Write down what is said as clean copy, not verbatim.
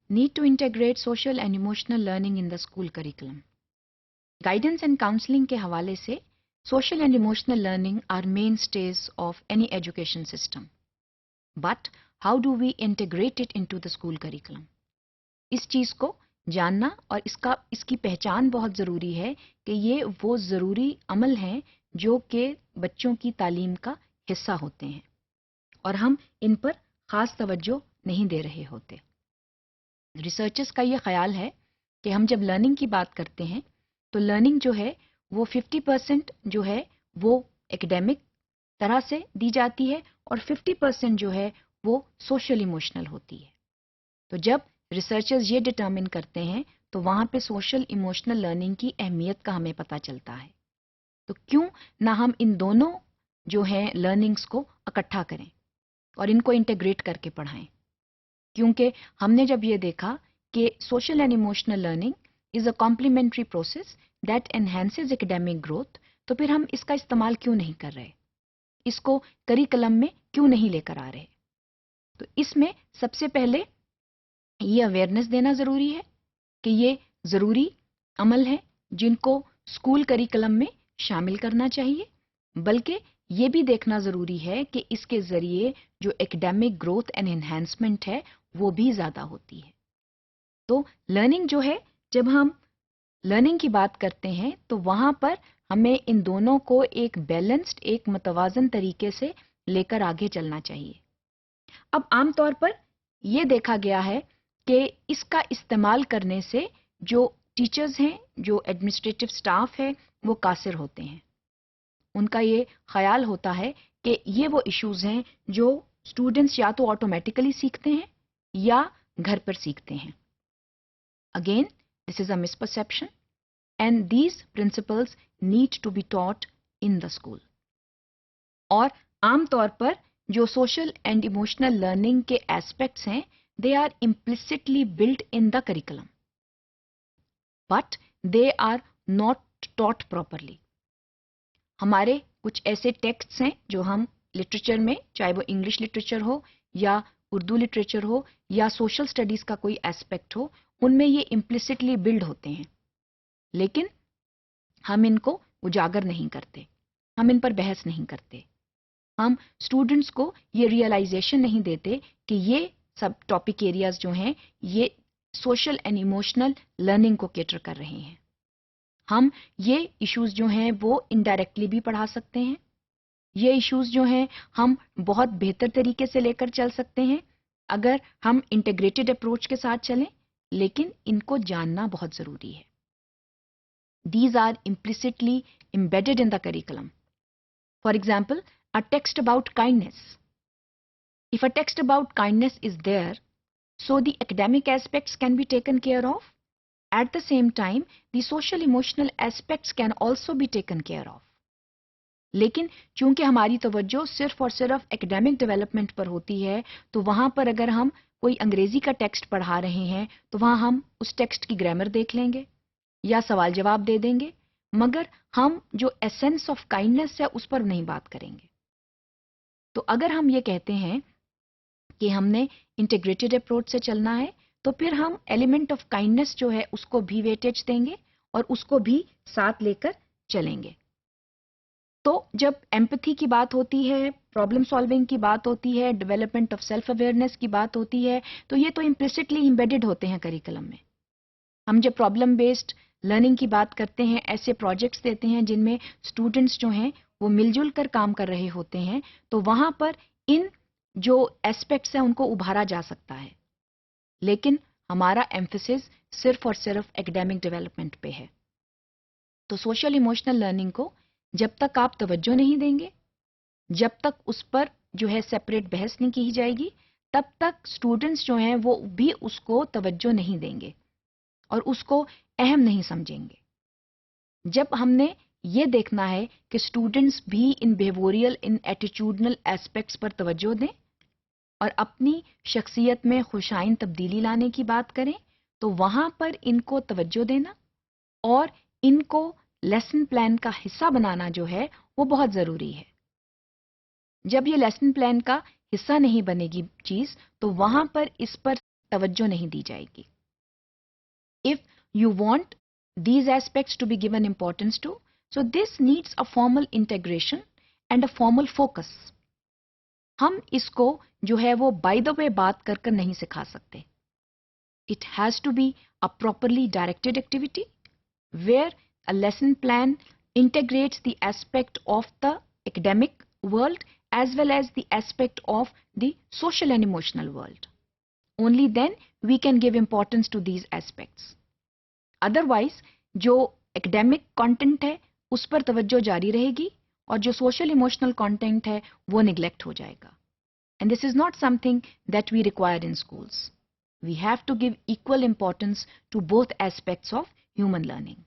need to integrate social and emotional learning in the school curriculum. Guidance and counseling کے حوالے سے social and emotional learning are mainstays of any education system. But how do we integrate it into the school curriculum? اس چیز کو جاننا اور اس کی پہچان بہت ضروری ہے کہ یہ وہ ضروری عمل ہیں جو کہ بچوں کی تعلیم کا حصہ ہوتے ہیں اور ہم ان پر خاص توجہ نہیں دے رہے ہوتے. ریسرچرز کا یہ خیال ہے کہ ہم جب لرننگ کی بات کرتے ہیں تو لرننگ جو ہے وہ 50% جو ہے وہ ایکڈیمک طرح سے دی جاتی ہے اور 50% جو ہے وہ سوشل ایموشنل ہوتی ہے. تو جب ریسرچرز یہ ڈٹرمن کرتے ہیں تو وہاں پہ سوشل ایموشنل لرننگ کی اہمیت کا ہمیں پتہ چلتا ہے. تو کیوں نہ ہم ان دونوں جو ہیں لرننگز کو اکٹھا کریں اور ان کو انٹیگریٹ کر کے پڑھائیں. کیونکہ ہم نے جب یہ دیکھا کہ social and emotional learning is a complementary process that enhances academic growth, تو پھر ہم اس کا استعمال کیوں نہیں کر رہے، اس کو کریکلم میں کیوں نہیں لے کر آ رہے. تو اس میں سب سے پہلے یہ اویئرنیس دینا ضروری ہے کہ یہ ضروری عمل ہیں جن کو اسکول کریکلم میں شامل کرنا چاہیے، بلکہ یہ بھی دیکھنا ضروری ہے کہ اس کے ذریعے جو ایکڈیمک گروتھ اینڈ انہینسمنٹ ہے وہ بھی زیادہ ہوتی ہے. تو لرننگ جو ہے، جب ہم لرننگ کی بات کرتے ہیں تو وہاں پر ہمیں ان دونوں کو ایک بیلنسڈ، ایک متوازن طریقے سے لے کر آگے چلنا چاہیے. اب عام طور پر یہ دیکھا گیا ہے کہ اس کا استعمال کرنے سے جو ٹیچرز ہیں، جو ایڈمنسٹریٹو سٹاف ہے، وہ قاصر ہوتے ہیں. ان کا یہ خیال ہوتا ہے کہ یہ وہ ایشوز ہیں جو اسٹوڈنٹس یا تو آٹومیٹیکلی سیکھتے ہیں یا گھر پر سیکھتے ہیں. Again this is a misperception and these principles need to be taught in the school. اور عام طور پر جو سوشل اینڈ ایموشنل لرننگ کے ایسپیکٹس ہیں they are implicitly built in the curriculum but they are not taught properly. ہمارے کچھ ایسے ٹیکسٹس ہیں جو ہم لٹریچر میں، چاہے وہ انگلش لٹریچر ہو یا اردو لٹریچر ہو یا سوشل اسٹڈیز کا کوئی ایسپیکٹ ہو، ان میں یہ امپلسٹلی بلڈ ہوتے ہیں، لیکن ہم ان کو اجاگر نہیں کرتے، ہم ان پر بحث نہیں کرتے. ہم اسٹوڈنٹس کو یہ ریئلائزیشن نہیں دیتے کہ یہ سب ٹاپک ایریاز جو ہیں یہ سوشل اینڈ ایموشنل لرننگ کو کیٹر کر رہے ہیں. ہم یہ ایشوز جو ہیں وہ انڈائریکٹلی بھی پڑھا سکتے ہیں. یہ ایشوز جو ہیں ہم بہت بہتر طریقے سے لے کر چل سکتے ہیں اگر ہم انٹیگریٹڈ اپروچ کے ساتھ چلیں، لیکن ان کو جاننا بہت ضروری ہے. These are implicitly embedded in the curriculum. For example, a text about kindness. If a text about kindness is there, so the academic aspects can be taken care of. At the same time, the social emotional aspects can also be taken care of. لیکن چونکہ ہماری توجہ صرف اور صرف academic development پر ہوتی ہے تو وہاں پر اگر ہم کوئی انگریزی کا ٹیکسٹ پڑھا رہے ہیں تو وہاں ہم اس ٹیکسٹ کی گرامر دیکھ لیں گے یا سوال جواب دے دیں گے، مگر ہم جو ایسنس آف کائنڈنس ہے اس پر نہیں بات کریں گے. تو اگر ہم یہ کہتے ہیں کہ ہم نے انٹیگریٹڈ اپروچ سے چلنا ہے تو پھر ہم ایلیمنٹ آف کائنڈنس جو ہے اس کو بھی ویٹیج دیں گے اور اس کو بھی ساتھ لے کر چلیں گے. تو جب ایمپتھی کی بات ہوتی ہے، پرابلم سالونگ کی بات ہوتی ہے، ڈیولپمنٹ آف سیلف اویئرنیس کی بات ہوتی ہے، تو یہ تو امپلیسٹلی ایمبیڈڈ ہوتے ہیں کریکلم میں. ہم جب پرابلم بیسڈ لرننگ کی بات کرتے ہیں، ایسے پروجیکٹس دیتے ہیں جن میں اسٹوڈنٹس جو ہیں وہ مل جل کر کام کر رہے ہوتے ہیں، تو وہاں پر ان جو ایسپیکٹس ہیں ان کو ابھارا جا سکتا ہے. لیکن ہمارا ایمفیسس صرف اور صرف ایکڈیمک ڈیولپمنٹ پہ ہے. تو سوشل ایموشنل لرننگ کو جب تک آپ توجہ نہیں دیں گے، جب تک اس پر جو ہے سیپریٹ بحث نہیں کی جائے گی، تب تک اسٹوڈنٹس جو ہیں وہ بھی اس کو توجہ نہیں دیں گے اور اس کو اہم نہیں سمجھیں گے. جب ہم نے یہ دیکھنا ہے کہ اسٹوڈنٹس بھی ان بیہیویئرل، ان ایٹیٹیوڈنل ایسپیکٹس پر توجہ دیں اور اپنی شخصیت میں خوشائند تبدیلی لانے کی بات کریں، تو وہاں پر ان کو توجہ دینا اور ان کو لیسن پلان کا حصہ بنانا جو ہے وہ بہت ضروری ہے. جب یہ لیسن پلان کا حصہ نہیں بنے گی چیز، تو وہاں پر اس پر توجہ نہیں دی جائے گی. If you want these aspects to be given importance to, so this needs a formal integration and a formal focus. ہم اس کو جو ہے وہ بائی دا وے بات کر کر نہیں سکھا سکتے. It has to be a properly directed activity where a lesson plan integrates the aspect of the academic world as well as the aspect of the social and emotional world. Only then we can give importance to these aspects. Otherwise, جو academic content ہے اس پر توجہ جاری رہے گی اور جو social emotional content ہے وہ neglect ہو جائے گا. And this is not something that we require in schools. We have to give equal importance to both aspects of human learning.